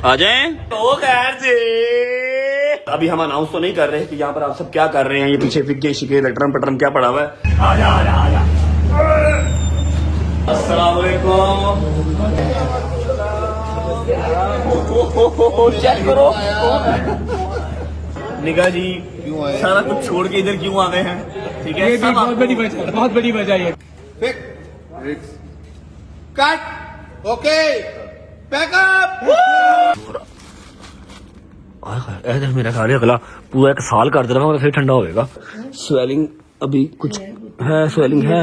आ जाएं तो खैर से। अभी हम अनाउंस तो नहीं कर रहे कि यहाँ पर आप सब क्या कर रहे हैं। ये पीछे फिक्के शिके लटरम पटरम क्या पड़ा हुआ है। आजा आजा आजा। अस्सलाम वालेकुम। चेक करो निगाह जी सारा कुछ छोड़ के इधर क्यों आ गए हैं। ठीक है, ये भी बहुत बड़ी वजह है। Cut okay pack up. मेरा ख्याल है अगला पूरा एक साल कर दे रहा हूँ फिर ठंडा होएगा। स्वेलिंग अभी कुछ है, स्वेलिंग है।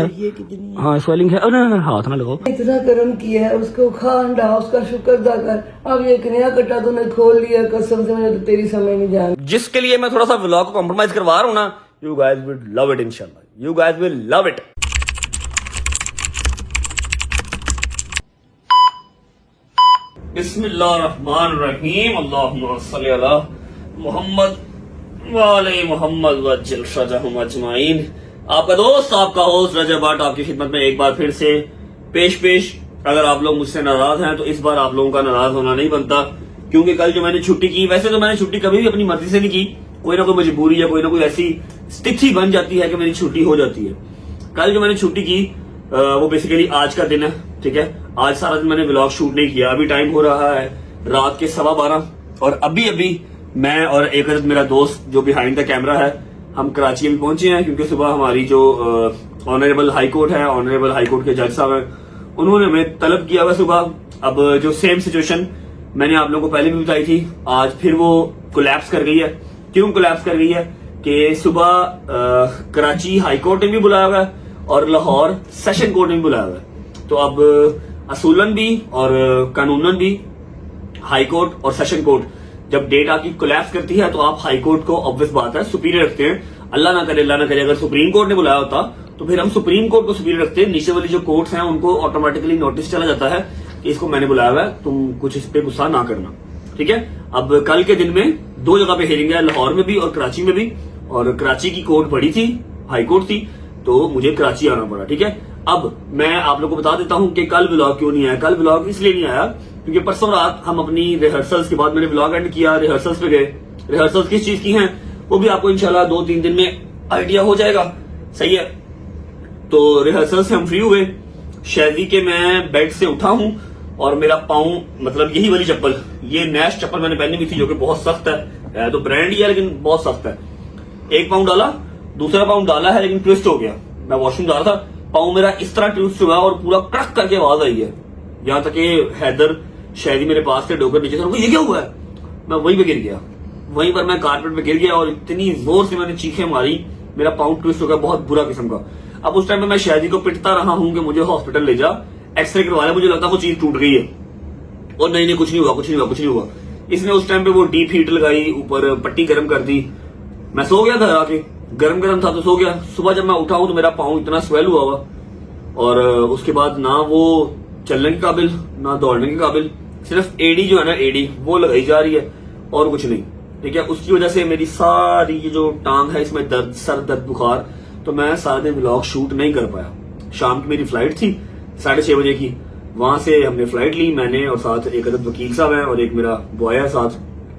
हाँ स्वेलिंग है। हाथ ना लगाओ। इतना कर्म किया है, उसको खा अंडा, उसका शुक्र अदा कर। अब ये एक नया कट्टा तूने खोल लिया, कसम से मुझे तो तेरी समझ नहीं जान। जिसके लिए मैं थोड़ा सा व्लॉग को कॉम्प्रोमाइज करवा रहा हूँ ना, you guys will love it इंशाल्लाह। You guys will love it. बिस्मिल्लाहिर्रहमानिर्रहीम। अल्लाहुम्मा सल्ली अला मुहम्मद वाले मोहम्मद वज्जल सजहुम अजमाइन। आपका दोस्त आपका होस्ट रजब भट्ट आपकी खिदमत में एक बार फिर से पेश। अगर आप लोग मुझसे नाराज हैं तो इस बार आप लोगों का नाराज होना नहीं बनता, क्योंकि कल जो मैंने छुट्टी की, वैसे तो मैंने छुट्टी कभी भी अपनी मर्जी से नहीं की, कोई ना कोई मजबूरी या कोई ना कोई ऐसी स्थिति बन जाती है कि मेरी छुट्टी हो जाती है। कल जो मैंने छुट्टी की वो बेसिकली आज का दिन है। ठीक है, आज सारा दिन मैंने व्लॉग शूट नहीं किया। अभी टाइम हो रहा है रात के 12:15 और अभी मैं और एक मेरा दोस्त जो बिहाइंड द कैमरा है, हम कराची में पहुंचे हैं, क्योंकि सुबह हमारी जो ऑनरेबल हाई कोर्ट है, ऑनरेबल हाई कोर्ट के जज साहब हैं, उन्होंने हमें तलब किया हुआ सुबह। अब जो सेम सिचुएशन मैंने आप लोगों को पहले भी बताई थी, आज फिर वो कोलैप्स कर गई है। क्यों कोलैप्स कर गई है कि सुबह कराची हाई कोर्ट ने भी बुलाया हुआ है और लाहौर सेशन कोर्ट ने भी बुलाया हुआ है। तो अब असूलन भी और कानूनन भी हाई कोर्ट और सेशन कोर्ट जब डेट आपकी कोलैप्स करती है तो आप हाई कोर्ट को ऑब्वियस बात है सुपीरियर रखते हैं। अल्लाह ना करे अगर सुप्रीम कोर्ट ने बुलाया होता तो फिर हम सुप्रीम कोर्ट को सुपीरियर रखते हैं। नीचे वाली जो कोर्ट्स हैं उनको ऑटोमेटिकली नोटिस चला जाता है कि इसको मैंने बुलाया हुआ है, तुम कुछ इस पे गुस्सा ना करना। ठीक है, अब कल के दिन में 2 जगह पे हियरिंग है, लाहौर में भी और कराची में भी। और कराची की कोर्ट बड़ी थी, हाई कोर्ट थी, तो मुझे कराची आना पड़ा। ठीक है, अब मैं आप लोगों को बता देता हूं कि कल व्लॉग क्यों नहीं आया। कल व्लॉग इसलिए नहीं आया क्योंकि परसों रात हम अपनी रिहर्सल्स के बाद मैंने व्लॉग एंड किया, रिहर्सल्स पे गए। रिहर्सल्स किस चीज की हैं वो भी आपको इंशाल्लाह 2-3 दिन में आइडिया हो जाएगा। सही है, तो रिहर्सल से हम फ्री हुए। शैदी के मैं बेड से उठा हूं और मेरा पाँव, मतलब यही वाली चप्पल, ये नैश चप्पल मैंने पहनी हुई थी जो कि बहुत सख्त है, तो ब्रांड ही है लेकिन बहुत सख्त है। एक पाँव डाला, दूसरा पाँव डाला है लेकिन ट्विस्ट हो गया। मैं वॉशरूम जा रहा था, पाँव मेरा इस तरह ट्विस्ट हुआ और पूरा कड़क करके आवाज आई है। यहाँ तक कि हैदर शायद मेरे पास से डोकर नीचे था, ये क्या हुआ है। मैं वहीं पे गिर गया, वहीं पर मैं कारपेट पे गिर गया और इतनी जोर से मैंने चीखें मारी, मेरा पाँव ट्विस्ट हो गया बहुत बुरा किस्म का। अब उस टाइम पे मैं शायदी को पिटता रहा हूं कि मुझे हॉस्पिटल ले जा, एक्सरे करवा ले, मुझे लगता वो चीज टूट गई है। और नहीं कुछ नहीं हुआ। इसने उस टाइम पे वो डीप हीट लगाई, ऊपर पट्टी गर्म कर दी। मैं सो गया घर आके, गर्म था तो सो गया। सुबह जब मैं उठा हूं तो मेरा पाँव इतना स्वेल हुआ और उसके बाद ना वो चलने के काबिल ना दौड़ने के काबिल, सिर्फ एडी जो है ना, एडी वो लगाई जा रही है और कुछ नहीं। ठीक है, उसकी वजह से मेरी सारी ये जो टांग है इसमें दर्द, सर दर्द, बुखार, तो मैं सारा दिन व्लॉग शूट नहीं कर पाया। शाम की मेरी फ्लाइट थी 6:30 बजे की, वहां से हमने फ्लाइट ली, मैंने और साथ एक अदद वकील साहब है और एक मेरा बॉय है साथ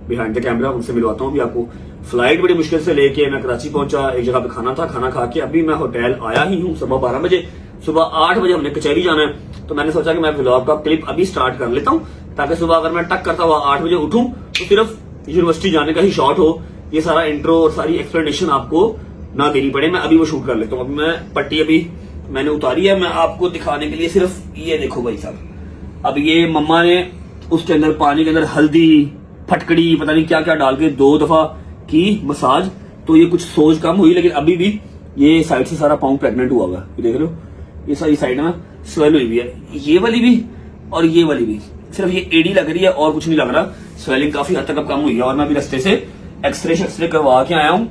बिहाइंड द कैमरा, उनसे मिलवाता हूँ भी आपको। फ्लाइट बड़ी मुश्किल से लेके मैं कराची पहुंचा, एक जगह पे खाना था, खाना खा के अभी मैं होटल आया ही हूँ 12:15 बजे। सुबह 8 बजे हमने कचहरी जाना है, तो मैंने सोचा कि मैं व्लॉग का क्लिप अभी स्टार्ट कर लेता हूँ ताकि सुबह अगर मैं टक करता हुआ 8 बजे उठूं तो सिर्फ यूनिवर्सिटी जाने का ही शॉट हो, ये सारा इंट्रो और सारी एक्सप्लेनेशन आपको ना देनी पड़े। मैं अभी वो शूट कर लेता हूँ। अभी मैं पट्टी अभी मैंने उतारी है, मैं आपको दिखाने के लिए सिर्फ ये देखो भाई साहब। अब ये मम्मा ने उसके अंदर पानी के अंदर हल्दी, फटकड़ी, पता नहीं क्या क्या डाल के 2 दफा की मसाज, तो ये कुछ सोज कम हुई, लेकिन अभी भी ये साइड से सारा पाँव प्रेग्नेंट हुआ है। देख रहे हो, ये सारी साइड में स्वेल हुई हुई है, ये वाली भी और ये वाली भी। सिर्फ ये एडी लग रही है और कुछ नहीं लग रहा। स्वेलिंग काफी हद तक अब कम हुई है और मैं अभी रास्ते से एक्सरे करवा के आया हूँ।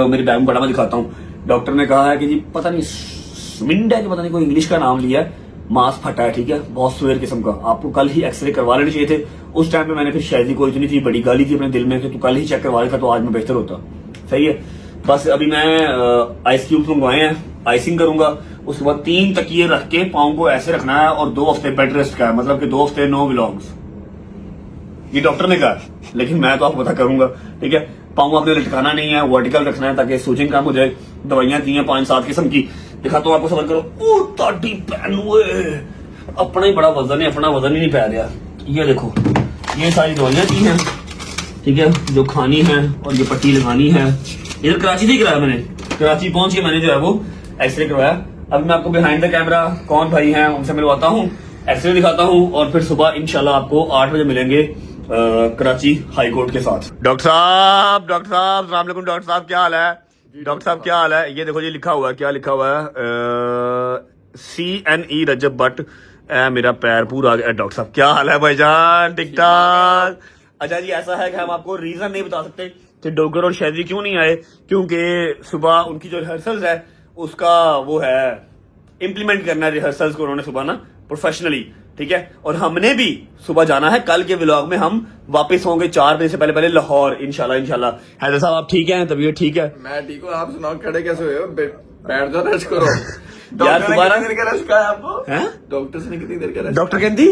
मेरे बैग में बड़ा मैं दिखाता हूँ। डॉक्टर ने कहा है कि जी पता नहीं स्मिंड है कि पता नहीं कोई इंग्लिश का नाम लिया है, मांस फटा है। ठीक है, बहुत स्वेयर किस्म का, आपको कल ही एक्सरे करवा लेने चाहिए थे। उस टाइम पे मैंने फिर शायदी को इतनी थी बड़ी गाली थी अपने दिल में कि तू कल ही चेक करवा लेता तो आज में बेहतर होता। सही है, बस अभी मैं आइस क्यूब मंगवाए हैं, आइसिंग करूंगा, उसके बाद 3 तकिए रख के पाँव को ऐसे रखना है और 2 हफ्ते बेड रेस्ट का है, मतलब कि 2 हफ्ते नो व्लॉग्स। ये डॉक्टर ने कहा, लेकिन मैं तो आपको पता करूंगा, ठीक है। पाँव आपने लटकाना नहीं है, वर्टिकल रखना है ताकि सूजन कम हो जाए। दवाइयां दी हैं 5-7 किस्म की, दिखाता हूँ आपको, समझ करो। ओ ताड़ी पैन हुए, अपना ही बड़ा वजन है, अपना वजन ही नहीं पै रहा। ये देखो, ये सारी दवाइयां दी हैं, ठीक है, जो खानी है और ये पट्टी लगानी है। इधर कराची से ही कराया मैंने, कराची पहुंच के मैंने जो है वो एक्सरे करवाया। अब मैं आपको बिहाइंड द कैमरा कौन भाई हैं उनसे मिलवाता हूँ, एक्सरे दिखाता हूँ, और फिर सुबह इंशाल्लाह आपको 8 बजे मिलेंगे कराची हाई कोर्ट के साथ। डॉक्टर साहब अस्सलाम वालेकुम। डॉक्टर साहब क्या हाल है? डॉक्टर साहब क्या हाल है? ये देखो जी लिखा हुआ है, क्या लिखा हुआ है? CNE रजब भट्ट। मेरा पैर पूरा आ गया। डॉक्टर साहब क्या हाल है भाईजान? ठीक ठाक। अच्छा जी, ऐसा है कि हम आपको रीजन नहीं बता सकते कि डॉक्टर और शहजी क्यों नहीं आए, क्योंकि सुबह उनकी जो रिहर्सल्स है उसका वो है, इम्प्लीमेंट करना है रिहर्सल्स को उन्होंने सुबह ना प्रोफेशनली, ठीक है। और हमने भी सुबह जाना है, कल के व्लॉग में हम वापस होंगे 4 बजे से पहले लाहौर, इंशाल्लाह। हैदर साहब आप ठीक हैं? तबीयत ठीक है? मैं ठीक हूँ, आप सुनाओ, खड़े कैसे हुए हो? बैठ जाओ, रेस्ट करो। यार सुबह कितनी देर का रेस्ट कहा है आपको? हैं? डॉक्टर से ने कितनी देर का रेस्ट? डॉक्टर कहती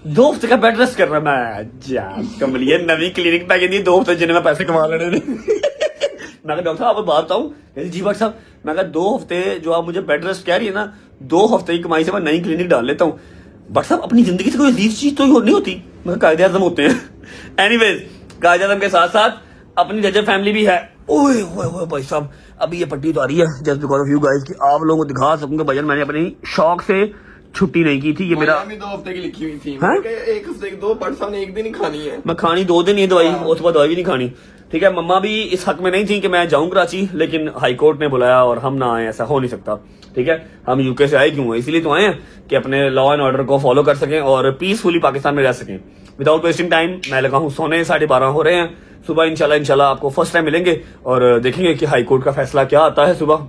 2 हफ्ते का बेड रेस्ट कर रहा मैं जा कमलिए नवी क्लिनिक पे कहती 2 हफ्ते जिन्हें मैं पैसे कमा लेने ने। मैं कहा डॉक्टर आपको बात बताऊं? कहती जी डॉक्टर साहब। मैं कहा 2 हफ्ते जो आप मुझे बेड रेस्ट कह रही है ना, 2 हफ्ते की कमाई से मैं नई क्लिनिक डाल लेता हूँ। बट साहब अपनी जिंदगी से कोई अजीब चीज तो नहीं होती। मैं कायदे आजम होते हैं। एनीवेज, कायदे आजम के साथ साथ अपनी रजब फैमिली भी है। ओए ओए भाई साहब, अभी ये पट्टी उतारी है just because of you guys कि आप लोगों को दिखा सकूंगा। भजन मैंने अपनी शौक से छुट्टी नहीं की थी। ये मेरा 2 हफ्ते की लिखी हुई थी, हाँ? 1 हफ्ते की 2, बट साहब ने 1 दिन ही खानी है। मैं खानी 2 दिन ये दवाई, उसके बाद दवाई भी नहीं खानी, ठीक है। मम्मा भी इस हक में नहीं थी कि मैं जाऊं कराची, लेकिन हाई कोर्ट ने बुलाया और हम ना आए, ऐसा हो नहीं सकता, ठीक है। हम यूके से आए क्यों? इसीलिए तो आए हैं कि अपने लॉ एंड ऑर्डर को फॉलो कर सकें और पीसफुली पाकिस्तान में रह सकें विदाउट वेस्टिंग टाइम। मैं लगा हूं सोने, 12:30 हो रहे हैं। सुबह इंशाल्लाह आपको फर्स्ट टाइम मिलेंगे और देखेंगे कि हाई कोर्ट का फैसला क्या आता है सुबह।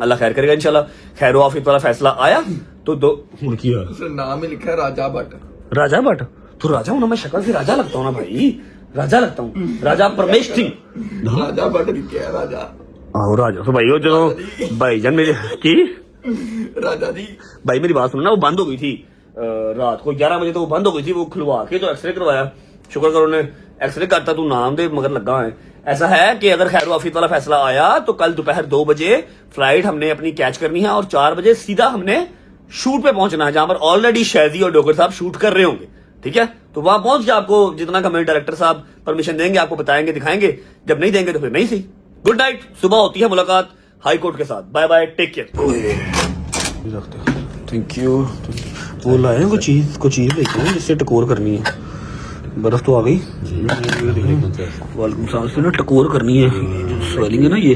अल्लाह खैर करेगा इंशाल्लाह। खैर आफियत वाला फैसला आया तो उसने नाम ही लिखा है राजा भट्ट। राजा भट्ट, तो राजा हूं ना मैं, शक्ल से राजा लगता हूं ना भाई, राजा लगता हूं, राजा परमेश सिंह। राजा भट्ट लिखे है, राजा। आओ राजा तो भाई हो जो भाईजान मेरे की राजा जी भाई मेरी बात सुनो ना, वो बंद हो गई थी रात को 11 बजे, तो वो बंद हो गई थी। वो खुलवा के तो एक्सरे करवाया, शुक्र करो ने एक्सरे करता, तू नाम दे मगर लगा है। ऐसा है कि अगर खैर आफियत वाला फैसला आया तो कल दोपहर 2 बजे फ्लाइट हमने अपनी कैच करनी है और 4 बजे सीधा हमने शूट पे पहुंचना है, जहां पर ऑलरेडी शहजी और डोगर साहब शूट कर रहे होंगे, ठीक है। तो वहां पहुंच के आपको जितना का मेरे डायरेक्टर साहब परमिशन देंगे आपको बताएंगे, दिखाएंगे। जब नहीं देंगे तो फिर नहीं सही। गुड नाइट, सुबह होती है मुलाकात हाई कोर्ट के साथ। Bye bye, take care. Thank you. वो लाए कुछ चीज लेके आए जिससे टकोर करनी है। बर्फ तो आ गई। वालेकुम सलाम। इससे ना टकोर करनी है, जो स्वेलिंग है ना ये,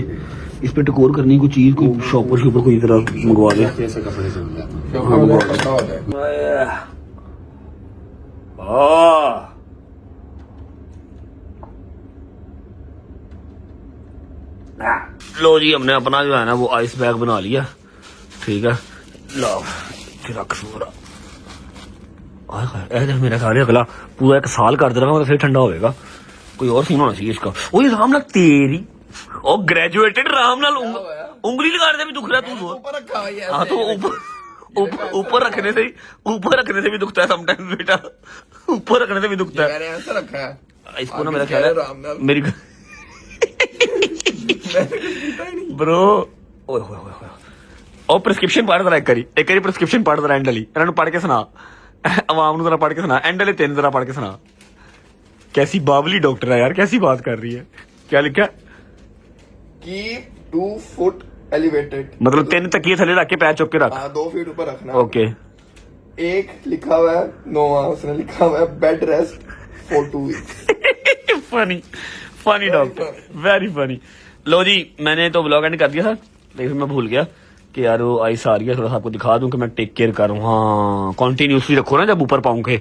इस पे टकोर करनी है। कोई चीज कोई शॉपर कोई तरह मंगवा दे। लो जी, हमने अपना जो है ना वो आइस बैग बना लिया, ठीक है। लो रख सूरा मेरा ख्याल है अगला पूरा 1 साल कर देगा तो फिर ठंडा होएगा। कोई और सीन होना चाहिए इसका। ओए राम नाल तेरी ओ ग्रेजुएटेड राम नाल उंगली लगा दे भी दुख रहा तू। ऊपर रखा हुआ है। हाँ तो ऊपर रखने से भी दुखता है समटाइम्स बेटा, ऊपर रखने से भी दुखता है। मैंने ऐसा रखा है इसको ना मेरा ख्याल है मेरी ब्रो ओए होए होए ओ प्रिस्क्रिप्शन पढ़ जरा एक करी प्रिस्क्रिप्शन पढ़ जरा एंडली इन्हां पढ़ के सुना आवाम जरा पढ़ के सुना एंडले 3 जरा पढ़ के सुना। कैसी बावली डॉक्टर है यार, कैसी बात कर रही है। क्या लिखा? कीप 2 फुट एलिवेटेड, मतलब 3 तकिए थले रख के पैर चुप के रख। 2 फीट ऊपर रखना। ओके। एक लिखा हुआ है 9, उसने लिखा हुआ है bed rest for 2 weeks. Funny doctor, very funny. लो जी, मैंने तो व्लॉग एंड कर दिया था, लेकिन मैं भूल गया कि यार वो आइस आ रही है, थोड़ा सा आपको दिखा दूं कि मैं टेक केयर कर रहा हूँ। हाँ, कॉन्टिन्यूसली रखो ना जब ऊपर पाऊँ के,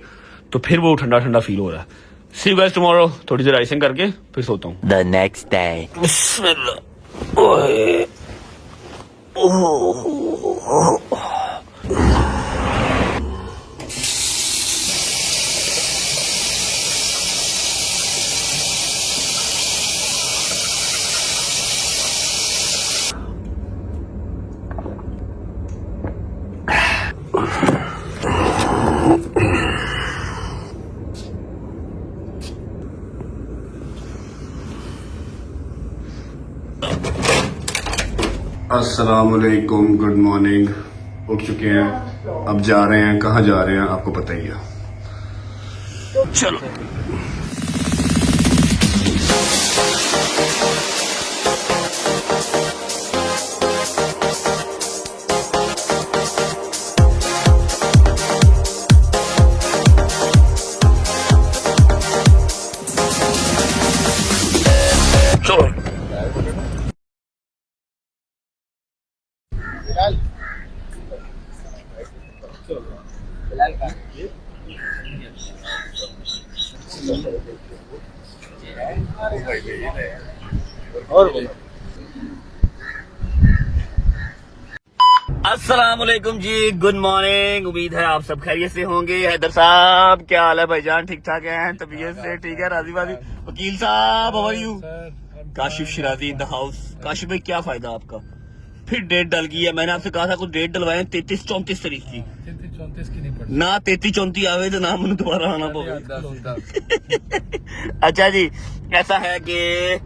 तो फिर वो ठंडा ठंडा फील हो रहा है। सी यू गाइस टुमारो। थोड़ी देर आइसिंग करके फिर सोता हूँ। The next day. बिस्मिल्लाह। ओए ओह अस्सलामुअलैकुम, गुड मॉर्निंग। उठ चुके हैं, अब जा रहे हैं। कहाँ जा रहे हैं आपको पता ही है। चलो चलो अस्सलामुअलैकुम जी, गुड मॉर्निंग। उम्मीद है आप सब खैरियत से होंगे। हैदर साहब क्या हाल है भाईजान? ठीक ठाक हैं? तबीयत से ठीक है? राजी बाजी? वकील साहब how are you? Kashif Shirazi in the house. Kashif भाई क्या फायदा आपका? फिर डेट डल गई है। मैंने आपसे कहा था कुछ डेट डलवाएं 33-34 तारीख की। 33-34 की नहीं पड़ी ना 33-34 आवे तो ना मैंने दोबारा आना पड़ेगा। अच्छा जी, ऐसा है कि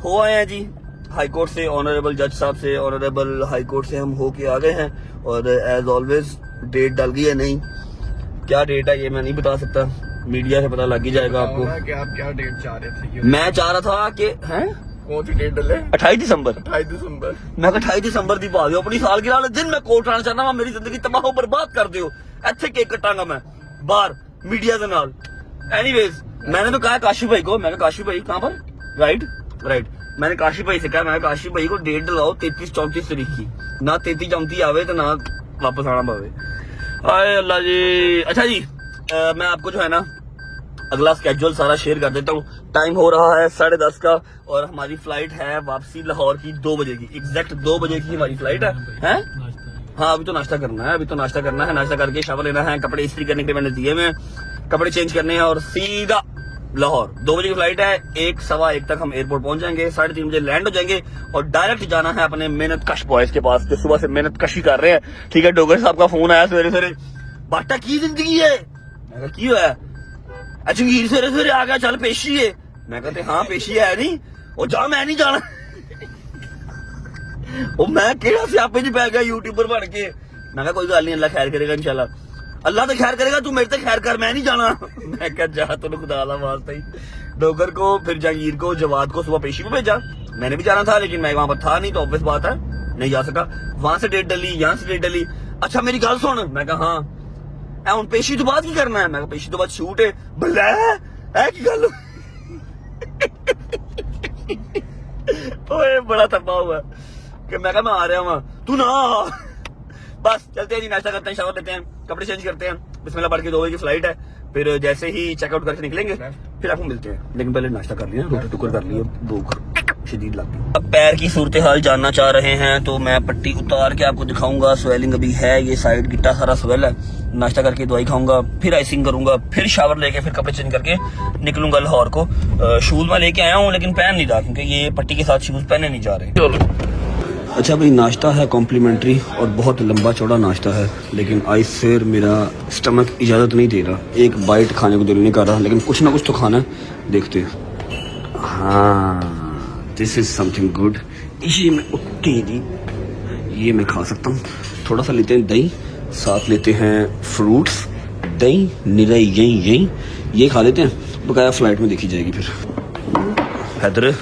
हो आए हैं जी हाई कोर्ट से, ऑनरेबल जज साहब से, ऑनरेबल हाई कोर्ट से हम हो के आ गए हैं। और एज ऑलवेज डेट डल गई है। नहीं क्या डेट है ये मैं नहीं बता सकता, मीडिया से पता लग ही जाएगा आपको। कि आप क्या डेट चाह रहे थे? मैं चाह रहा था कि हैं कौन सी डेट डले? 28 दिसंबर। 28 दिसंबर। मैं 28 दिसंबर दी पा दियो अपनी सालगिरह वाले दिन मैं कोर्ट आना चाहना वा। मेरी जिंदगी तबाह बर्बाद कर दियो। ਇੱਥੇ केक कटांगा मैं बाहर मीडिया के नाल। एनीवेज मैंने तो कहा काशिफ भाई को, मैं काशिफ भाई कहाँ पर? राइट मैंने काशिफ भाई से कहा, मैं काशिफ भाई को डेट दिलाओ 33-34 तारीख की। ना 33-34 आवे तो ना वापस आना पवे। आए अल्लाह जी। अच्छा जी, मैं आपको जो है ना अगला स्केड्यूल सारा शेयर कर देता हूँ। टाइम हो रहा है 10:30 का और हमारी फ्लाइट है वापसी लाहौर की 2 बजे की। एग्जैक्ट 2 बजे की हमारी फ्लाइट है? हाँ अभी तो नाश्ता करना है, नाश्ता करके शावर लेना है, कपड़े इस्त्री करने के लिए मैंने दिए में, कपड़े चेंज करने हैं और सीधा लाहौर। 2 बजे की फ्लाइट है। 1-1:15 तक हम एयरपोर्ट पहुंच जाएंगे। 3:30 बजे लैंड हो जाएंगे और डायरेक्ट जाना है अपने मेहनत कश बॉयज के पास जो सुबह से मेहनत कशी कर रहे हैं। ठीक है, डोगर साहब का फोन आया सवेरे बाटा की जिंदगी है। मैं की हुआ जंगीर सवेरे आ गया, चल पेशी है। मैं कहते हाँ पेशी है नहीं, वो जा मैं नहीं जाना। वो मैं केड़ा स्यापे च पै गया यूट्यूबर बन के। मैं कहा कोई गल नहीं, अल्लाह खैर करेगा इंशाल्लाह। अल्लाह तो खैर करेगा, तू मेरे तो खैर कर, मैं नहीं जाना। मैं कहा जा तेन खुदा ला वास्ता ही। डोगर को फिर जहांगीर को जवाद को सुबह पेशी में भेजा। मैंने भी जाना था लेकिन मैं वहां पर था नहीं तो ऑब्वियस बात है नहीं जा सका। वहां से डेट डली, यहाँ से डेट डली। अच्छा मेरी गल सुन। मैं कहा हाँ हूं पेशी तो बाद की करना है? मैं पेशी तो बाद शूट है। बल्ले है की गल। ओए बड़ा थप्पा हुआ कि मैं कहा मैं आ रहा हूँ, तू ना बस चलते हैं जी, नाश्ता करते हैं, शावर लेते हैं, कपड़े चेंज करते हैं। बिस्मिल्लाह पढ़ के 2 बजे की फ्लाइट है। फिर जैसे ही चेकआउट करके निकलेंगे फिर आपको मिलते हैं। लेकिन पहले नाश्ता कर लिया, रोटी टुकर कर लिया, भूख शदीद लग गई। अब पैर की सूरत हाल जानना चाह रहे हैं तो मैं पट्टी उतार के आपको दिखाऊंगा। स्वेलिंग अभी है, ये साइड गिट्टा सारा स्वेल है। नाश्ता करके दवाई खाऊंगा, फिर आइसिंग करूंगा, फिर शावर लेके फिर कपड़े चेंज करके निकलूंगा लाहौर को। शूज मैं लेके आया हूँ लेकिन पहन नहीं रहा क्योंकि ये पट्टी के साथ शूज पहने नहीं जा रहे। चलो अच्छा भाई, नाश्ता है कॉम्प्लीमेंट्री और बहुत लंबा चौड़ा नाश्ता है लेकिन आई फिर मेरा स्टमक इजाज़त नहीं दे रहा। एक बाइट खाने को दिल नहीं कर रहा लेकिन कुछ ना कुछ तो खाना है। देखते हैं। हाँ दिस इज समथिंग गुड। ये मैं ये मैं खा सकता हूँ। थोड़ा सा लेते हैं दही, साथ लेते हैं फ्रूट्स, दही निरा यही ये खा लेते हैं। बकाया फ्लाइट में देखी जाएगी। फिर हैदर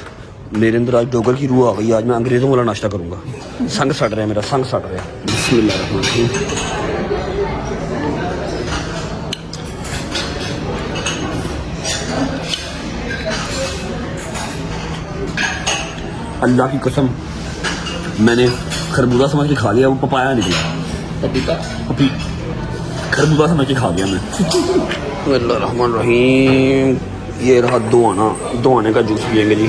मेरे अंदर आज डोगर की रूह आ गई। आज मैं अंग्रेजों वाला नाश्ता करूंगा। संग सड़ रहा है मेरा, संग सड़ रहा है। बिस्मिल्लाहिर्रहमानिर्रहीम। अल्लाह की कसम मैंने खरबूजा समझ के खा लिया, वो पपाया निकला। खरबूजा समझ के खा गया मैं। बिस्मिल्लाहिर्रहमानिर्रहीम। ये रहा दोआने का जूस पियेंगे जी।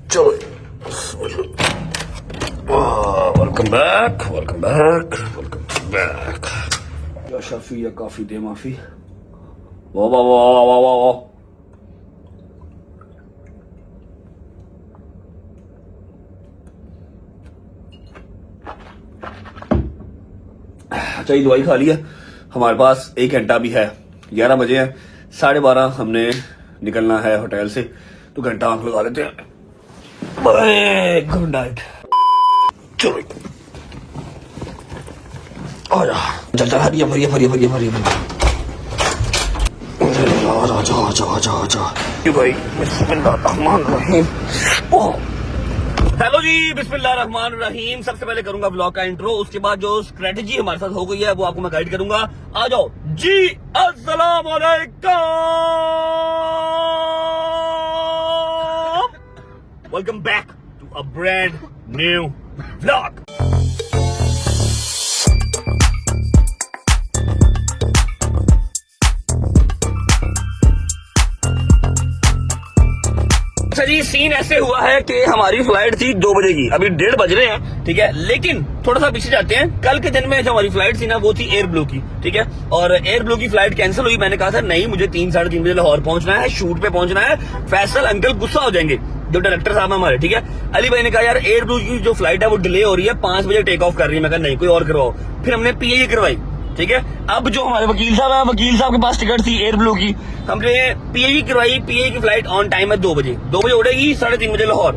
चलो वेलकम बैक। या शफी या काफी दे माफी। वाह वाह वाह वाह वाह वाह। अच्छा ये दवाई खा लिया। हमारे पास 1 घंटा भी है, 11 बजे हैं। 12:30 हमने निकलना है होटल से, तो घंटा आंख लगा लेते हैं। Good night. चलो आजा, चल चल, हरिया भरिया भरिया भरिया भरिया आजा आजा आजा आजा भाई। बिस्मिल्लाहिर्रहमानिर्रहीम। हेलो जी, बिस्मिल्लाहिर्रहमानिर्रहीम। सबसे पहले करूंगा ब्लॉग का इंट्रो, उसके बाद जो स्ट्रेटजी हमारे साथ हो गई है वो आपको मैं गाइड करूंगा। आ जाओ जी। अस्सलाम वालेकुम, welcome back to a brand new vlog. अच्छा जी, सीन ऐसे हुआ है कि हमारी फ्लाइट थी 2 बजे की, अभी 1:30 बज रहे हैं, ठीक है। लेकिन थोड़ा सा पीछे जाते हैं। कल के दिन में जो हमारी फ्लाइट थी ना, वो थी एयर ब्लू की, ठीक है। और एयर ब्लू की फ्लाइट कैंसिल हुई। मैंने कहा था नहीं, मुझे 3-3:30 बजे लाहौर पहुंचना है, शूट पे पहुंचना है। फैसल अंकल गुस्सा हो जाएंगे, जो डायरेक्टर साहब हमारे, ठीक है। अली भाई ने कहा यार एयर ब्लू की जो फ्लाइट है वो डिले हो रही है, 5 बजे टेक ऑफ कर रही है। मैं कहा नहीं, कोई और करवाओ। फिर हमने PAE करवाई, ठीक है। अब जो हमारे वकील साहब है, वकील साहब के पास टिकट थी एयर ब्लू की, हमने PAE करवाई। PAE की फ्लाइट ऑन टाइम है 2 बजे, 2 बजे उड़ेगी, 3:30 बजे लाहौर।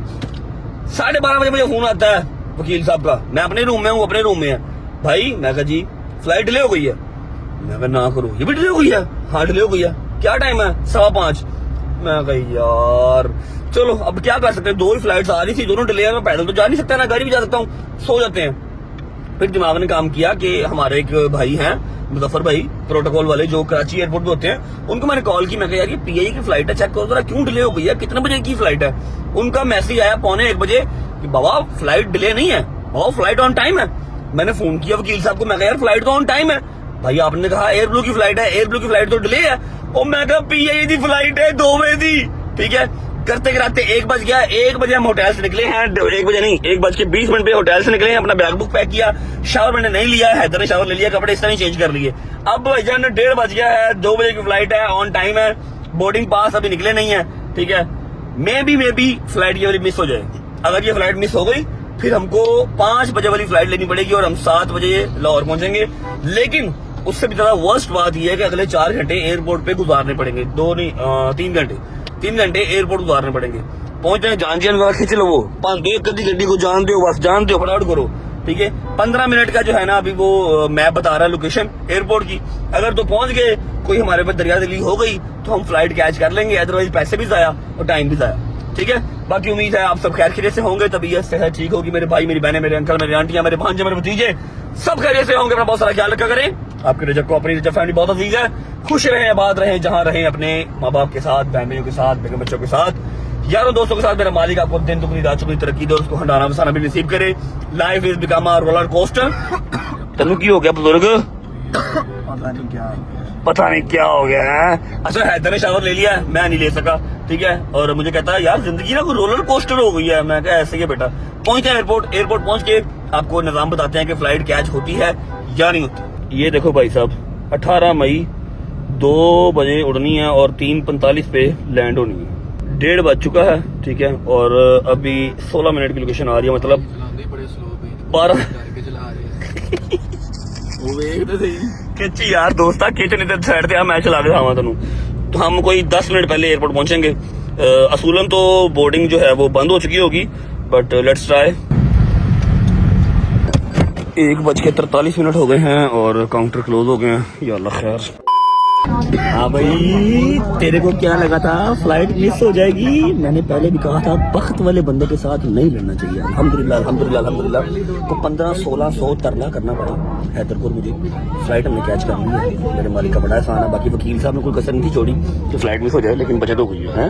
12:30 बजे मुझे फोन आता है वकील साहब का, मैं अपने रूम में हूँ, अपने रूम में है भाई। मैं कहा जी फ्लाइट डिले हो गई है। मैं कहा ना करो, ये भी डिले हो गई है। हाँ डिले हो गई है। क्या टाइम है? 5:15। मैं कहा यार चलो अब क्या कर सकते हैं, 2 ही फ्लाइट्स आ रही थी, दोनों डिले है। मैं पैदल तो जा नहीं सकता, ना गाड़ी भी जा सकता हूँ, सो जाते हैं। फिर दिमाग ने काम किया कि हमारे एक भाई हैं मुजफ्फर भाई, प्रोटोकॉल वाले, जो कराची एयरपोर्ट पे होते हैं, उनको मैंने कॉल की। मैं कहा यार ये PAE की फ्लाइट है, चेक करो जरा क्यों डिले हो गई है, कितने बजे की फ्लाइट है। उनका मैसेज आया 1:45 बजे कि बाबा फ्लाइट डिले नहीं है, बाबा फ्लाइट ऑन टाइम है। मैंने फोन किया वकील साहब को, मैं कहा यार फ्लाइट तो ऑन टाइम है। भाई आपने कहा एयर ब्लू की फ्लाइट है, एयर ब्लू की फ्लाइट तो डिले है। और मैं कहा PAE की फ्लाइट है 2 बजे थी, ठीक है। करते कराते 1 बज गया। 1 बजे हम होटल से निकले हैं, 1 बजे नहीं, 1:20 पे होटल से निकले हैं। अपना बैग बुक पैक किया, शावर मैंने नहीं लिया, हैदर ने शावर ले लिया, कपड़े इस तरह चेंज कर लिए। अब भाईजान 1:30 बज गया है, 2 बजे की फ्लाइट है, ऑन टाइम है। बोर्डिंग पास अभी निकले नहीं है, ठीक है। मे बी फ्लाइट ये वाली मिस हो जाए। अगर ये फ्लाइट मिस हो गई फिर हमको 5 बजे वाली फ्लाइट लेनी पड़ेगी और हम 7 बजे लाहौर पहुंचेंगे। लेकिन उससे भी ज्यादा वर्स्ट बात यह है कि अगले 4 घंटे एयरपोर्ट पे गुजारने पड़ेंगे। 3 घंटे एयरपोर्ट गुजारने पड़ेंगे। पहुंचते हैं जान खींच लो, वो 5 गड्डी को जान दो, बस जान दो, फटाफट करो, ठीक है। 15 मिनट का जो है ना अभी वो मैप बता रहा है लोकेशन एयरपोर्ट की। अगर तो पहुंच गए, कोई हमारे पास दरिया दिली हो गई तो हम फ्लाइट कैच कर लेंगे, अदरवाइज पैसे भी जाया और टाइम भी जाया, ठीक है। बाकी उम्मीद है आप सब खैर खैरियत से होंगे, तबीयत सेहत ठीक होगी। मेरे भाई, मेरी बहनें, मेरे अंकल, मेरे आंटियां, मेरे भांजे, मेरे भतीजे सब खैरियत से होंगे। अपना बहुत सारा ख्याल रखा करें। आपके रजब को, अपनी रजब फैमिली बहुत अजीज है। खुश रहें, आबाद रहें, जहां रहें, अपने माँ बाप के साथ, बहनों के साथ, बेगम बच्चों के साथ, यारों दोस्तों के साथ। मेरा मालिक आपको दिन दुगनी रात चौगुनी तरक्की दे और उसको हंडाना बसाना भी नसीब करे। Life is become a roller coaster. Tanu की हो गया बुजुर्ग? पता नहीं क्या हो गया है। अच्छा हैदर ने शावर ले लिया है, मैं नहीं ले सका, ठीक है। और मुझे कहता है यार जिंदगी ना कोई रोलर कोस्टर हो गई है। मैं कहा ऐसे ही बेटा। पहुंचते हैं एयरपोर्ट पहुंच के आपको निजाम बताते हैं कि फ्लाइट कैच होती है या नहीं होती। ये देखो भाई साहब, 18 मई 2 बजे उड़नी है और 3:45 पे लैंड होनी है। 1:30 बज चुका है, ठीक है। और अभी 16 मिनट की लोकेशन आ रही है, मतलब 12 खिंची यार दोस्ता, खिंच नहीं तो साइड ते मैं चला के खावा तेनू। तो हम कोई 10 मिनट पहले एयरपोर्ट पहुंचेंगे। असूलन तो बोर्डिंग जो है वो बंद हो चुकी होगी, बट लेट्स ट्राई। 1:43 हो गए हैं और काउंटर क्लोज हो गए हैं। या अल्लाह खैर। हाँ भाई, तेरे को क्या लगा था फ्लाइट मिस हो जाएगी? मैंने पहले भी कहा था बख्त वाले बंदों के साथ नहीं लड़ना चाहिए। अल्हम्दुलिल्लाह अल्हम्दुलिल्लाह अल्हम्दुलिल्लाह। तो 1500-1600 तरला करना पड़ा हैदर को, मुझे फ्लाइट हमने कैच कर ली है। मेरे मालिक का बड़ा एहसान है। बाकी वकील साहब ने कोई कसर नहीं छोड़ी कि फ्लाइट मिस हो जाए, लेकिन बचत हो गई है।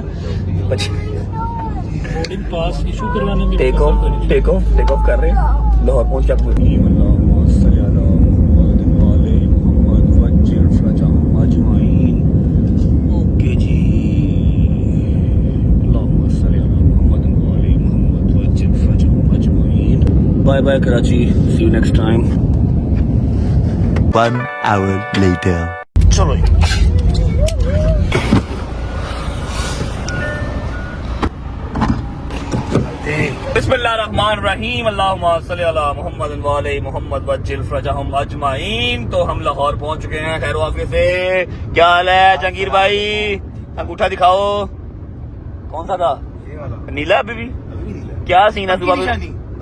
पास इशू करवाने में टेक ऑफ कर रहे हैं। लाहौर पहुंच के ओके जी, bye bye Karachi, see you next time. 1 hour later. चलो जी। बिस्मिल्लाहिर्रहमानिर्रहीम अल्लाहुम्मा सल्ली अला मोहम्मद व आले मोहम्मद वज्जिल फरजहुम अजमाइन। तो हम लाहौर पहुंच चुके हैं खैर वाफिया से। क्या हाल है जहांगीर भाई? अंगूठा दिखाओ। कौन सा था? नीला अभी भी? क्या सीन है?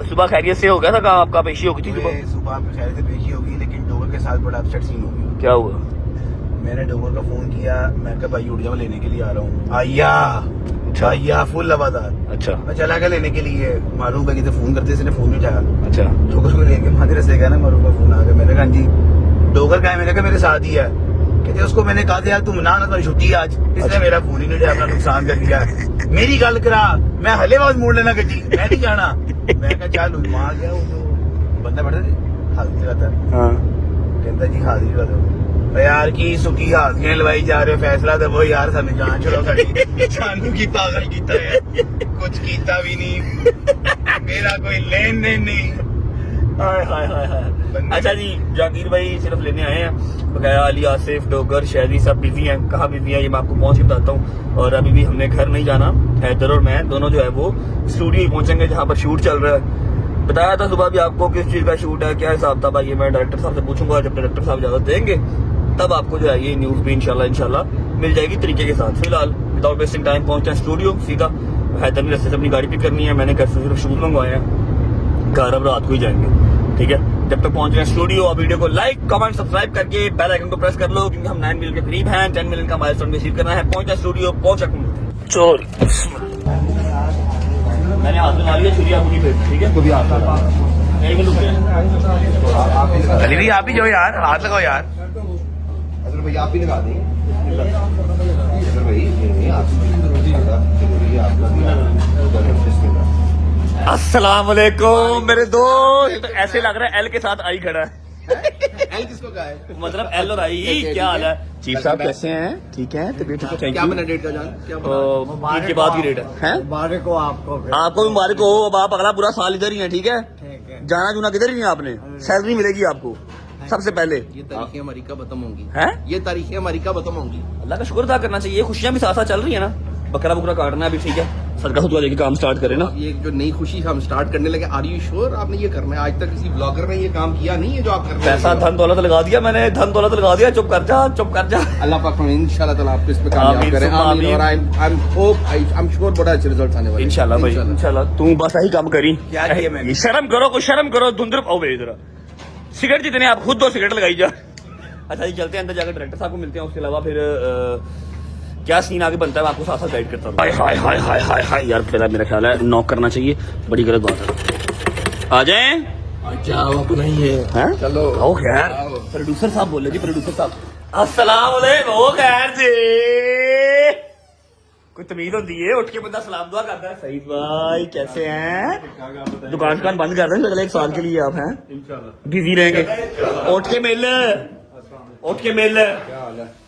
सुबह खैरियत से हो गया था काम आपका? पेशी हो गई थी सुबह आपकी खैरियत से पेशी होगी, लेकिन डोगर के साथ बड़ा अपसेट सीन हो गया। क्या हुआ? मैंने डोगर का फोन किया, मैं कहा भाई उठ जाओ, लेने के लिए आ रहा हूँ। आया फुल लवादार। अच्छा मैं चला गया लेने के लिए। मारूफ भाई फोन करते, इसने फोन नहीं उठाया। अच्छा डोगर को लेके माधुर से गया ना, मारूफ का फोन आ गया। मैंने कहा जी डोगर का है? मैंने कहा मेरे साथ ही है। कहते उसको मैंने कहा था यार तुम ना तुम्हारी छुट्टी है आज। इसने मेरा फोन ही नहीं उठाया, अपना नुकसान कर दिया। मेरी गल करा, मैं हलेबाज मोड़ लेना गड्डी, मैं नहीं जाना। मैं कहा चल वहां गया, वो जो बंदा बैठा हाजिर था, कहता जी हाजिर कर दो यार की सुखी हाजिरियां लवाई जा रहे हो, फैसला दो यार, सानू जान छोड़ो, सानू की पागल कीता है, कुछ कीता भी नहीं, मेरा कोई लेन देन नहीं। हाय हाय हाय हाय। अच्छा जी जहांगीर भाई सिर्फ लेने आए हैं, बकाया अली आसिफ डोगर शहरी सब बिजी हैं। कहाँ बिजी है ये मैं आपको पहुंच के बताता हूँ। और अभी भी हमने घर नहीं जाना, हैदर और मैं दोनों जो है वो स्टूडियो ही पहुंचेंगे जहाँ पर शूट चल रहा है। बताया था सुबह भी आपको किस चीज का शूट है, क्या हिसाब था भाई, ये मैं डायरेक्टर साहब से पूछूंगा। जब डायरेक्टर साहब इजाजत देंगे तब आपको जो है ये न्यूज भी इंशाल्लाह मिल जाएगी तरीके के साथ। फिलहाल विदाउट वेस्टिंग टाइम पहुंचते हैं स्टूडियो सीधा। हैदर ने रस्ते से अपनी गाड़ी पिक करनी है, मैंने घर से सिर्फ शूज मंगवाए हैं, घर अब रात को ही जाएंगे। ठीक है, जब तक पहुंच रहे हैं स्टूडियो, और वीडियो को लाइक कमेंट सब्सक्राइब करके बेल आइकन को प्रेस कर लो, क्योंकि हम 9 मिलियन के करीब हैं। 10 मिलियन का माइलस्टोन भी अचीव करना है। पहुंचा स्टूडियो, पहुंचा चोर। मैंने हाथ में लिया छुरी आपकी फिर। ठीक है, भी आता अली भाई आप ही जाओ यार, हाथ लगाओ यार। अगर भाई आप भी लगा दें, अगर भाई आप अस्सलाम वालेकुम मेरे दोस्त। ऐसे लग रहा है एल के साथ आई खड़ा है। एल किसको कहा है? मतलब एल और आई। क्या हाल है चीफ साहब, कैसे हैं? ठीक है, तबीयत ठीक है? थैंक क्या यू। बना डेट का जान? क्या ईद के बाद की डेट है? मुबारक हो आपको। आपको भी मुबारक हो। अब आप अगला पूरा साल इधर ही है। ठीक है, जाना जुना किधर ही है आपने? सैलरी मिलेगी आपको सबसे पहले। ये तारीखें हमारी कब खत्म होंगी? हैं? ये तारीखें हमारी कब खत्म होंगी? अल्लाह का शुक्र अदा करना चाहिए। खुशियां भी साथ साथ चल रही है ना। बकरा बुकरा काटना है अभी। ठीक है, सदका खुतवा लेके काम स्टार्ट करें ना। ये जो नई खुशी हम स्टार्ट करने लगे, आर यू श्योर आपने ये करना है? आज तक किसी ब्लॉगर ने ये काम किया नहीं है जो आप कर रहे हैं। पैसा धन दौलत लगा दिया मैंने, धन दौलत लगा दिया। चुप कर जा, चुप कर जा। अल्लाह पाक इंशाल्लाह ताला आपको इस पे आमीन, कामयाब करे। सुम्मा आमीन। और I am hope I am sure बड़ा अच्छे रिजल्ट आने वाले हैं। इंशाल्लाह भाई, इंशाल्लाह। तू बस यही काम करी। क्या किया मैंने? शर्म करो, कुछ शर्म करो। धुंधर पाओ इधर। सिगरेट जितने आप खुद 2 सिगरेट लगाई जा। अच्छा जी चलते हैं अंदर, जाकर डायरेक्टर साहब को मिलते हैं। उसके अलावा फिर क्या सीन आगे बनता है मैं आपको साथ साथ गाइड करता हूँ। हाय हाय हाय हाय हाय हाय यार, पहला मेरा ख्याल है नॉक करना चाहिए, बड़ी गलत बात है। आ जाएं। जाओ अपना ही है। हैं? चलो आओ खैर। प्रोड्यूसर साहब बोल रहे जी, प्रोड्यूसर साहब। अस्सलाम वालेकुम। ओ खैर जी, कोई तमीज होती है? उठ के बंदा सलाम दुआ करता है। सईद भाई कैसे हैं? दुकान बंद कर रहे हैं अगले 1 साल के लिए आप हैं? बिजी रहेंगे। उठ के मिल, उठ के मिल।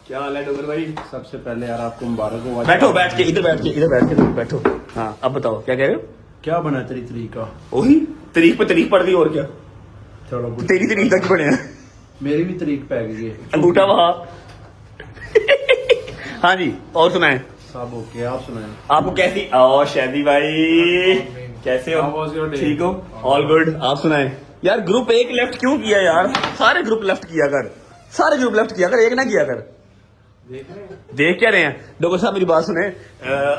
क्या हाल है डोगर भाई? सबसे पहले यार आपको मुबारक हो। बैठो, बैठ के इधर बैठ के बैठो। हाँ अब बताओ क्या कह रहे हो? क्या बना तेरी तरीक का? वही तारीख पे तारीख पड़ गई और क्या। चलो तेरी तारीख तक बने हैं। मेरी भी तरीक पै गई है। अंगूठा वहाँ। हाँ जी, और सुनाए सब ओके, आप सुनाए। आपको कैसी? ओ शादी भाई कैसे How was your हो? day? ठीक हो? All good. आप सुनाए यार। ग्रुप एक लेफ्ट क्यों किया यार? सारे ग्रुप लेफ्ट किया कर, सारे ग्रुप लेफ्ट किया कर, एक ना किया कर। देख क्या रहे हैं? डॉक्टर साहब मेरी बात सुने।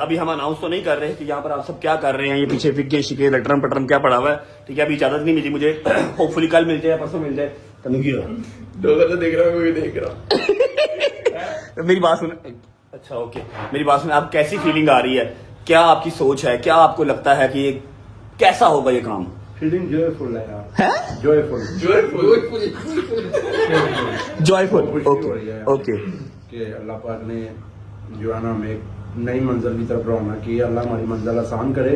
अभी हम अनाउंस तो नहीं कर रहे कि यहाँ पर आप सब क्या कर रहे हैं। ये पीछे फिक्के शिके लटरम पटरम क्या पड़ा हुआ है। ठीक है, अभी इजाजत नहीं मिली मुझे। होपफुली कल मिल जाए, परसों मिल जाए। डोगर तो देख रहा हूँ, मैं भी देख रहा हूँ। मेरी बात सुने। अच्छा ओके, मेरी बात सुने। आप कैसी फीलिंग आ रही है? क्या आपकी सोच है? क्या आपको लगता है कि ये कैसा होगा ये काम? फीलिंग जॉयफुल है यार। है जॉयफुल जॉयफुल। Okay okay. कि अल्लाह पाक ने जो है ना हमें एक नई मंजिल की तरफ रवाना की। अल्लाह हमारी मंजिल आसान करे।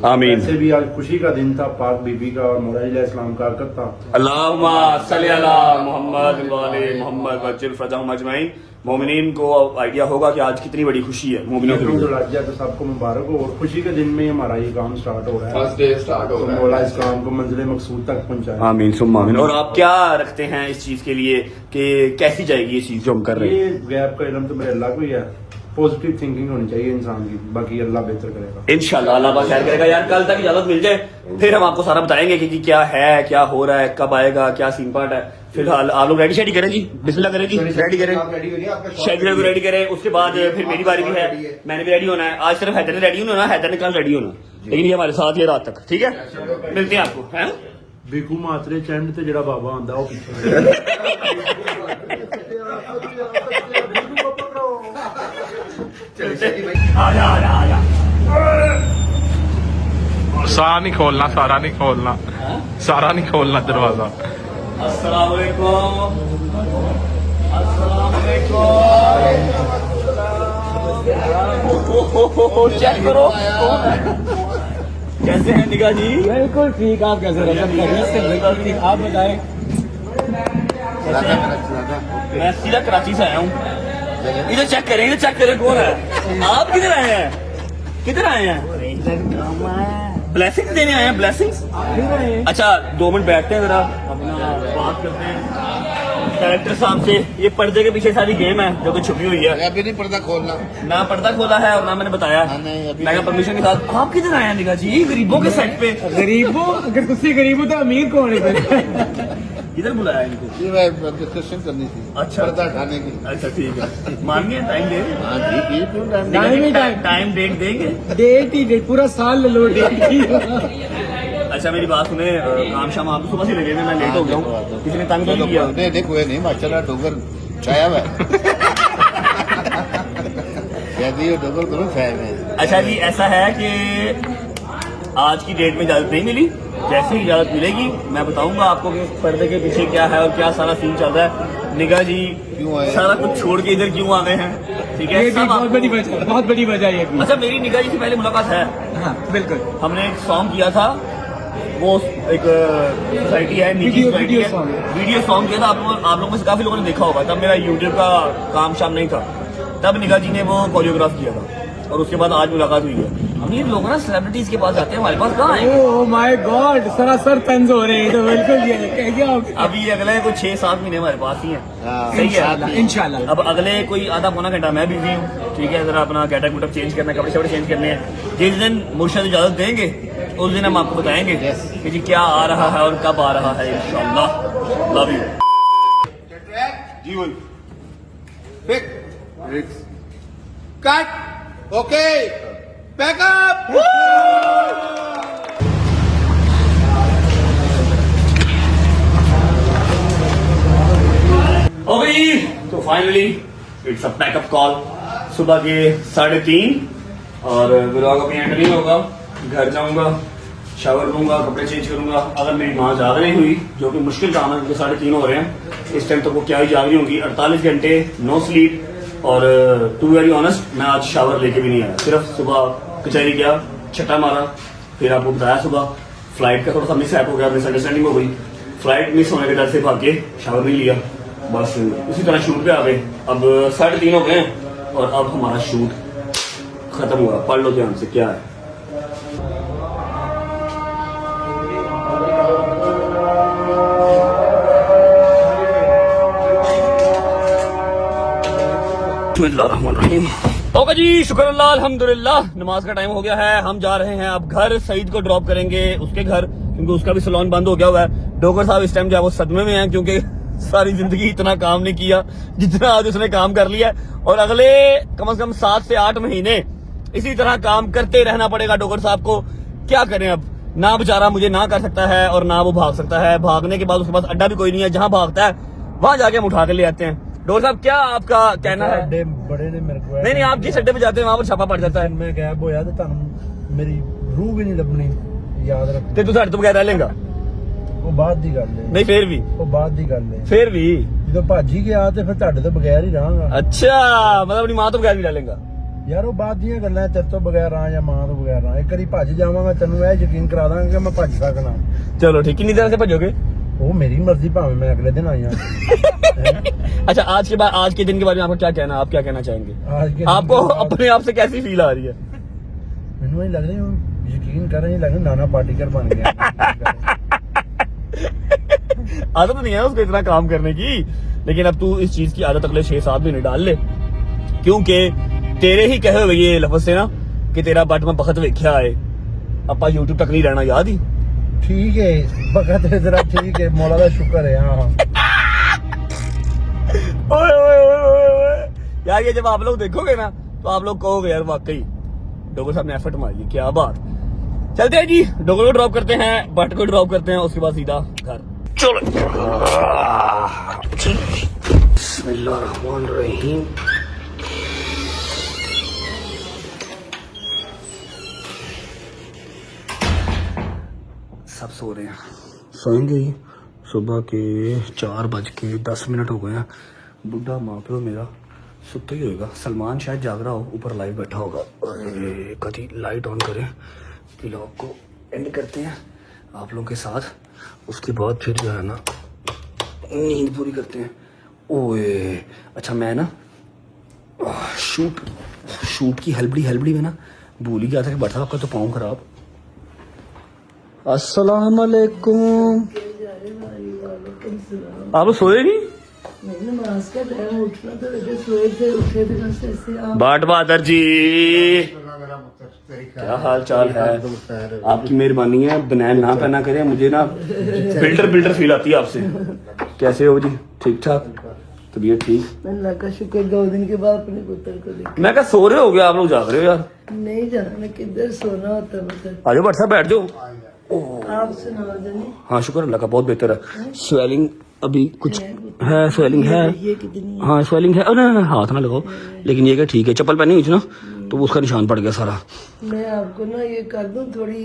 आमीन। वैसे भी आज खुशी का दिन था, पाक बीबी का और मौला इस्लाम का हक़ था। अल्लाहुम्मा सल्ली अला मोहम्मद व आले मोहम्मद वज्जिल फरजहुम अजमाइन। मोमिनीन को आइडिया होगा कि आज कितनी बड़ी खुशी है मोमिनों के लिए। तो सबको मुबारक हो। और खुशी के दिन में ही हमारा ये काम स्टार्ट हो रहा है। फर्स्ट डे स्टार्ट हो तो रहा है। मौला इस्लाम को मंजिल मकसूद तक पहुंचाए। आमीन सुम्मा आमीन। और आप क्या रखते हैं इस चीज के लिए कि कैसी जाएगी ये चीज जो हम कर रहे हैं? ये गैप का इल्म तो मेरे अल्लाह को ही है। पॉजिटिव थिंकिंग होनी चाहिए इंसान की, बाकी अल्लाह बेहतर करेगा। इंशाल्लाह अल्लाह पाक खैर करेगा यार। कल तक इजाजत मिल जाए फिर हम आपको सारा बताएंगे कि जी क्या है, क्या हो रहा है, कब आएगा, क्या सीन पार्ट है। फिलहाल आप लोग रेडी शेडी करें जी, बिस्मिल्लाह करें जी, रेडी करें, शेडी को रेडी करें। उसके बाद फिर मेरी बारी भी है, मैंने भी रेडी होना है। आज सिर्फ हैदर ने रेडी होना, हैदर ने कल रेडी होना, लेकिन ये हमारे साथ ये रात तक, ठीक है। मिलते हैं आपको, है बिकू मात्रे चंड ते जेड़ा बाबा आंदा वो पीछे आजा आजा आजा। सारा नहीं खोलना, सारा नहीं खोलना, सारा नहीं खोलना दरवाजा। अस्सलाम वालेकुम, अस्सलाम वालेकुम। चेक करो कैसे हैं निगाह जी? बिल्कुल ठीक, आप कैसे बिल्कुल ठीक, आप बताएं। मैं सीधा कराची से आया हूँ। इधर चेक करें, इधर चेक करें कौन है। आप किधर आए हैं? किधर आए हैं? ब्लेसिंग्स देने आए हैं, ब्लेसिंग्स। अच्छा 2 मिनट बैठते हैं जरा, अपना बात करते हैं डायरेक्टर साहब से। ये पर्दे के पीछे सारी गेम है जो कि छुपी हुई है। अभी नहीं पर्दा खोलना, ना पर्दा खोला है और ना मैंने बताया। मैं परमिशन के साथ। आप किधर आए हैं निगाह जी? गरीबों के सेट पे। गरीबों, अगर तुझसे गरीब हो तो अमीर कौन है? किधर बुलाया इनको? ये डिस्कशन करनी थी, अच्छा। पर्दा हटाने की। अच्छा ठीक है, मान गए टाइम दे। हाँ ठीक है, क्यों टाइम डेट देंगे। डेट ही डेट, पूरा साल ले लो डेट की। अच्छा मेरी बात सुने, काम शाम आप सुबह से लगे हुए, मैं लेट हो गया हूँ। किसी ने तंग तो नहीं किया? देखो ये नहीं माशाल्लाह डोगर छाया हुआ है। कहती है डोगर करो छाया में। अच्छा जी ऐसा है कि आज की डेट में इजाजत नहीं मिली। जैसे ही इजाजत मिलेगी मैं बताऊंगा आपको कि पर्दे के पीछे क्या है और क्या सारा सीन चल रहा है। निगाह जी क्यों आए? सारा कुछ छोड़ के इधर क्यों आ गए हैं? ठीक है, ये भी सब बहुत आपको- बड़ी वजह, बहुत बड़ी वजह ये भी। अच्छा मेरी निगाह जी से पहले मुलाकात है। हाँ बिल्कुल। हमने एक सॉन्ग किया था, वो एक सोसाइटी है, निजी वीडियो- सोसाइटी वीडियो है, सॉन्ग है। वीडियो सॉन्ग किया था। आप लोगों में से काफी लोगों ने देखा होगा। तब मेरा यूट्यूब का काम शाम नहीं था, तब निगाह जी ने वो कोरियोग्राफ किया था और उसके बाद आज मुलाकात हुई है। अमीर लोग ना सेलिब्रिटीज के पास जाते हैं, हमारे पास कहाँ है? ओह माय गॉड, सरासर तंज हो रहे हैं तो बिल्कुल ये कह गया आप। अभी अगले कुछ 6-7 महीने हमारे पास ही हैं। हाँ, सही है। इंशाल्लाह। अब अगले कोई आधा पौना घंटा मैं बिजी हूँ, ठीक है। जरा अपना गेटअप वेटअप चेंज करना है, कपड़े शपड़े चेंज करने हैं। जिस दिन मुर्शद इजाजत देंगे उस दिन हम आपको बताएंगे कि जी क्या आ रहा है और कब आ रहा है इंशाल्लाह। लव यू जी बोल कट ओके बैकअप। हो गई तो finally it's a pack up call. सुबह के 3:30 और व्लॉग अभी एंड नहीं होगा। घर जाऊंगा, शावर लूंगा, कपड़े चेंज करूंगा। अगर मेरी माँ जाग नहीं हुई, जो कि मुश्किल काम है क्योंकि 3:30 हो रहे हैं इस टाइम, तो वो क्या ही जाग रही होंगी। 48 घंटे नो स्लीप। और टू वेरी ऑनेस्ट मैं आज शावर लेके भी नहीं आया, सिर्फ सुबह कचहरी गया, छट्टा मारा, फिर आपको बताया सुबह फ्लाइट का थोड़ा सा मिस हो गया, मिसअंडरस्टैंडिंग हो गई। फ्लाइट मिस होने के डर से भाग के शावर नहीं लिया, बस उसी तरह शूट पे आ गए। अब 3:30 हो गए हैं और अब हमारा शूट खत्म हुआ। पढ़ लो ध्यान से क्या है। ओके जी, शुक्र अल्लाह अल्हम्दुलिल्लाह। नमाज का टाइम हो गया है, हम जा रहे हैं अब घर। सईद को ड्रॉप करेंगे उसके घर, क्योंकि उसका भी सैलून बंद हो गया हुआ है। डोगर साहब इस टाइम जो है वो सदमे में हैं, क्योंकि सारी जिंदगी इतना काम नहीं किया जितना आज उसने काम कर लिया, और अगले कम से कम 7 से 8 महीने इसी तरह काम करते रहना पड़ेगा डोगर साहब को। क्या करें अब, ना बेचारा मुझे ना कर सकता है और ना वो भाग सकता है। भागने के बाद उसके पास अड्डा भी कोई नहीं है, जहां भागता है वहां जाके हम उठा के ले आते हैं। डोगर साहब क्या आपका कहना है? बड़े ने मेरे को नहीं, आप जिस अड्डे पे जाते हैं वहां पर छापा पड़ जाता है। मैं गैब होया तो तुम मेरी रूह भी नहीं लभनी, याद रख। ਤੇ ਤੂੰ ਸਾਡੇ ਤੋਂ ਬਗੈਰ ਰਹਿ ਲੇਗਾ? ਉਹ ਬਾਅਦ ਦੀ ਗੱਲ ਹੈ, ਨਹੀਂ ਫੇਰ ਵੀ ਉਹ ਬਾਅਦ ਦੀ ਗੱਲ ਹੈ। ਫੇਰ ਵੀ ਜਦੋਂ ਭੱਜ ਹੀ ਗਿਆ ਤੇ ਫਿਰ ਤੁਹਾਡੇ ਤੋਂ ਬਗੈਰ ਹੀ ਰਹਾਂਗਾ। ਅੱਛਾ, मतलब अपनी ਮਾਂ ਤੋਂ ਬਗੈਰ ਵੀ ਰਹਿ ਲੇਗਾ? ਯਾਰ ਉਹ ਬਾਅਦ ਦੀਆਂ ਗੱਲਾਂ, ਤੇਰੇ ਤੋਂ ਬਗੈਰ ਰਾਂ ਜਾਂ ਮਾਂ ਤੋਂ ਬਗੈਰ ਰਾਂ। ਇੱਕ ਵਾਰੀ ਭੱਜ ਜਾਵਾਂਗਾ, ਤੈਨੂੰ ਇਹ ਯਕੀਨ ਕਰਾ ਦਾਂਗਾ ਕਿ ਮੈਂ ਭੱਜ ਸਕਣਾ। चलो ठीक। कितनी देर से भजोगे? ਉਹ ਮੇਰੀ ਮਰਜ਼ੀ, ਭਾਵੇਂ ਮੈਂ ਅਗਲੇ ਦਿਨ ਆਇਆ। अच्छा, आज के दिन के बारे में आपका क्या कहना है? आप क्या कहना चाहेंगे? आज के आपको अपने आप से कैसी फील आ रही है? ਮੈਨੂੰ ਇਹ ਲੱਗਦਾ ਯਕੀਨ ਕਰ ਰਹੀ ਲੱਗਦਾ ਨਾਨਾ पाटेकर बन गया। आदत नहीं है उसको इतना काम करने की, लेकिन अब तू इस चीज की आदत अगले 6-7 महीने डाल ले, क्योंकि ਤੇਰੇ ਹੀ ਕਹੇ ਹੋਏ ਇਹ ਲਫ਼ਜ਼ ਸੇ ਨਾ ਕਿ ਤੇਰਾ ਬੱਟ ਮੈਂ ਬਖਤ ਵੇਖਿਆ ਹੈ ਆਪਾਂ YouTube ਤੱਕ ਨਹੀਂ ਰਹਿਣਾ याद ही ठीक है बखत है जरा ठीक है मौला का शुक्र है हाँ ओए ओए ओए ओए ओए यार ये जब आप लोग देखोगे ना तो आप लोग कहोगे यार वाकई डोगर साहब ने एफर्ट मारी है क्या बात चलते हैं जी डोगर को ड्रॉप करते हैं बट को ड्रॉप करते हैं उसके बाद सीधा घर चलो बिस्मिल्लाहिर्रहमानिर्रहीम सब सो रहे हैं सोएंगे ही सुबह के 4:10 हो गए हैं बुढ़ा माँ प्यो मेरा सुता ही होगा सलमान शायद जाग रहा हो ऊपर लाइव बैठा होगा कभी लाइट ऑन करें व्लॉग को एंड करते हैं आप लोगों के साथ उसके बाद फिर जो है ना नींद पूरी करते हैं ओए अच्छा मैं ना शूट की हलबड़ी में ना भूल ही गया था कि बैठा आपका तो पाँव खराब अस्सलाम वालेकुम आप लोग सोए नहीं नहीं नमाज का टाइम उठना तो वैसे सोए थे उठे थे बस ऐसे आप बाट बहादुर जी क्या हाल चाल है आपकी मेहरबानी है बनैन ना पहना करें मुझे ना बिल्डर फील आती है आपसे कैसे हो जी ठीक ठाक तबीयत ठीक अल्लाह का शुक्र 2 दिन के बाद अपने पुत्र को देख मैं क्या सो रहे हो गया आप लोग जाग रहे हो यार नहीं जाना किधर सोना होता मतलब आ जाओ भट्ट साहब बैठ जाओ आप सुनाओ जनी हाँ शुक्र अल्लाह का बहुत बेहतर है स्वेलिंग अभी कुछ है स्वेलिंग है ये कितनी हाँ स्वेलिंग है अरे हाथ ना लगाओ लेकिन ये क्या ठीक है चप्पल पहनी हुई थी ना तो उसका निशान पड़ गया सारा मैं आपको ना ये कर दूं थोड़ी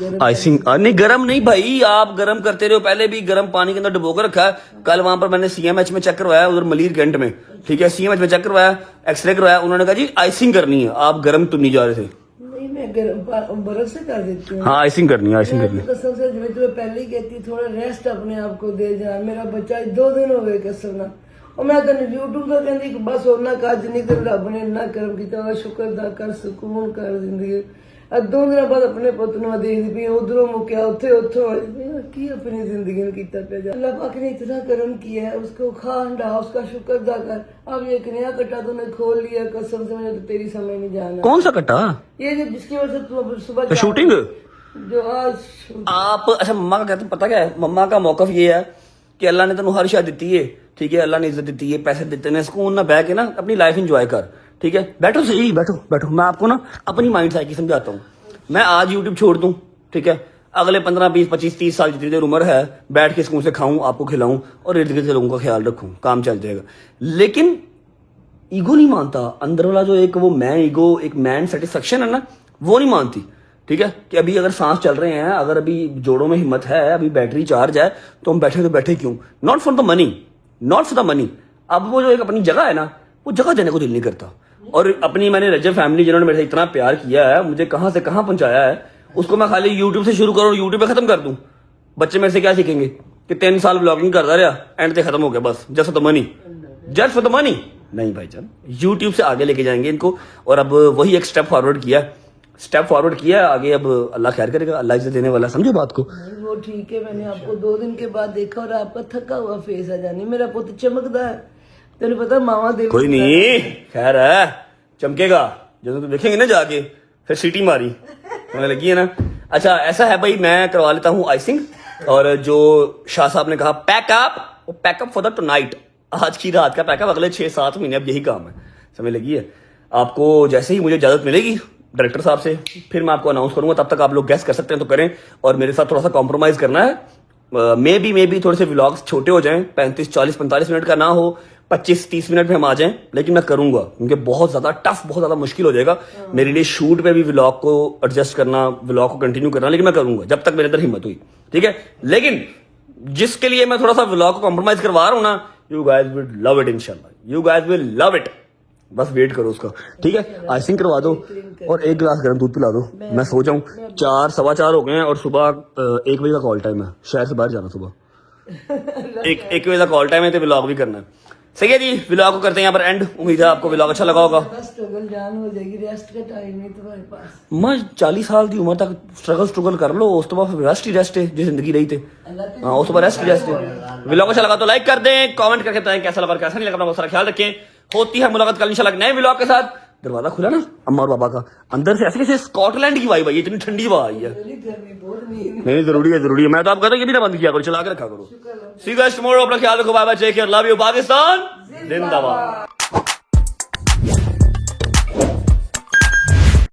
गर्म आइसिंग नहीं गरम नहीं भाई आप गरम करते रहो पहले भी गरम पानी के अंदर डुबो कर रखा है कल वहां पर मैंने CMH में चेक करवाया उधर मलीर कैंट में ठीक है CMH में चेक करवाया एक्सरे करवाया उन्होंने कहा जी आइसिंग करनी है आप गरम तो नहीं जा रहे थे नहीं मैं गर्म बर्फ से कर देती हूँ हाँ आइसिंग करनी है आइसिंग करनी है कसम से मैं तुम्हें पहले ही कहती थोड़ा रेस्ट अपने आप को दे जा मेरा बच्चा 2 दिन हो गए कसम ना और मैं तेन यूट्यूब तो कहती कि बस होना कज नहीं कर रब ने इन्ना कर्म किया शुक्र दा कर सुकून कर जिंदगी 2 दिन बाद अपने पुत नु देखदी पई उधरों मुक्या उतो की अपनी जिंदगी में किया पे जा अल्लाह पाक ने इतना कर्म किया है उसको खांडा उसका शुक्र दा कर अब ये एक नया कट्टा तूने खोल लिया कसम से मुझे तो तेरी समझ नहीं जाना कौन सा कट्टा ये जो जिसकी वजह से तू अब सुबह शूटिंग जो आज आप अच्छा मम्मा का कहते हैं पता क्या है मम्मा का मौकफ ये है कि अल्लाह ने तेन हर शायद दी है ठीक है अल्लाह ने इज्जत दी है पैसे देते हैं सुकून ना बह के ना अपनी लाइफ इंजॉय कर ठीक है बैठो सही बैठो मैं आपको ना अपनी माइंड साइकिल समझाता हूँ मैं आज यूट्यूब छोड़ दूं ठीक है अगले 15 20 25 30 साल जितनी देर उम्र है बैठ के सुकून से खाऊं आपको खिलाऊं और इर्द गिर्द लोगों का ख्याल रखूं काम चल जाएगा लेकिन ईगो नहीं मानता अंदर वाला जो एक वो मैं ईगो एक मैन सेटिस्फेक्शन है ना वो नहीं मानती ठीक है कि अभी अगर सांस चल रहे हैं अगर अभी जोड़ों में हिम्मत है अभी बैटरी चार्ज है तो हम बैठे क्यों नॉट फॉर द मनी अब वो जो एक अपनी जगह है ना वो जगह देने को दिल नहीं करता और अपनी मैंने रजब फैमिली जिन्होंने मेरे से इतना प्यार किया है मुझे कहां से कहां पहुंचाया है उसको मैं खाली यूट्यूब से शुरू करूं यूट्यूब पे खत्म कर दूं बच्चे मेरे से क्या सीखेंगे कि 3 साल ब्लॉगिंग करता रहा एंड से खत्म हो गया बस जस्ट फॉर द मनी नहीं भाईजान यूट्यूब से आगे लेके जाएंगे इनको और अब वही एक स्टेप फॉरवर्ड किया आगे अब अल्लाह खैर करेगा अल्लाह इज्जत देने वाला समझो बात को वो ठीक है मैंने आपको 2 दिन के बाद देखा और आपका थका हुआ फेस आ जानी मेरा पुत्र चमकदा है तेन पता मावा देवी कोई नहीं खैर है चमकेगा जब तुम देखेंगे ना जाके फिर सीटी मारी होने लगी है ना अच्छा ऐसा है भाई मैं करवा लेता हूँ आइसिंग और जो शाह साहब ने कहा पैकअप फॉर द टुनाइट आज की रात का पैकअप अगले 6-7 महीने अब यही काम है समझ लगी है आपको जैसे ही मुझे इजाजत मिलेगी डायरेक्टर साहब से फिर मैं आपको अनाउंस करूंगा तब तक आप लोग गेस कर सकते हैं तो करें और मेरे साथ थोड़ा सा कॉम्प्रोमाइज करना है मे बी थोड़े से व्लॉग्स छोटे हो जाएं 35 40 45 मिनट का ना हो 25-30 मिनट में हम आ जाएं लेकिन मैं करूंगा क्योंकि बहुत ज्यादा मुश्किल हो जाएगा मेरे लिए शूट पे भी व्लॉग को एडजस्ट करना व्लॉग को कंटिन्यू करना लेकिन मैं करूंगा जब तक मेरे अंदर हिम्मत हुई ठीक है लेकिन जिसके लिए मैं थोड़ा सा व्लॉग को कॉम्प्रोमाइज करवा रहा हूं ना you guys will love it इंशाल्लाह you guys will love it बस वेट करो उसका ठीक है आइसिंग करवा दो और 1 गिलास गर्म दूध पिला दो मैं सो जाऊं 4 सवा 4 हो गए हैं और सुबह 1 बजे का कॉल टाइम है शहर से बाहर जाना सुबह 1 बजे का कॉल टाइम है तो व्लॉग भी करना है सही है जी व्लॉग को करते हैं यहाँ पर एंड उम्मीद है आपको व्लॉग अच्छा लगा होगा स्ट्रगल जान हो जाएगी रेस्ट का टाइम नहीं तुम्हारे पास मैं 40 साल की उम्र तक स्ट्रगल कर लो उस तो बाद रेस्ट ही है जो जिंदगी रही थे हाँ उस तो बाद रेस्ट है व्लॉग अच्छा लगा तो लाइक कर दें कमेंट करके बताएं कैसा लगा कैसा नहीं लगा अपना बहुत सारा ख्याल रखें होती है मुलाकात कल इंशाल्लाह नए व्लॉग के साथ दरवाजा खुला ना अम्मा और पापा का, अंदर से ऐसे कैसे स्कॉटलैंड की वाइब आई, इतनी ठंडी हवा आई है। गर्मी बहुत नींद नहीं जरूरी है, मैं तो आप कहता हूँ ये भी ना बंद किया करो, चला के रखा करो। सी यू गाइस टुमारो, अपना ख्याल रखो, bye bye, take care, love you, Pakistan जिंदाबाद।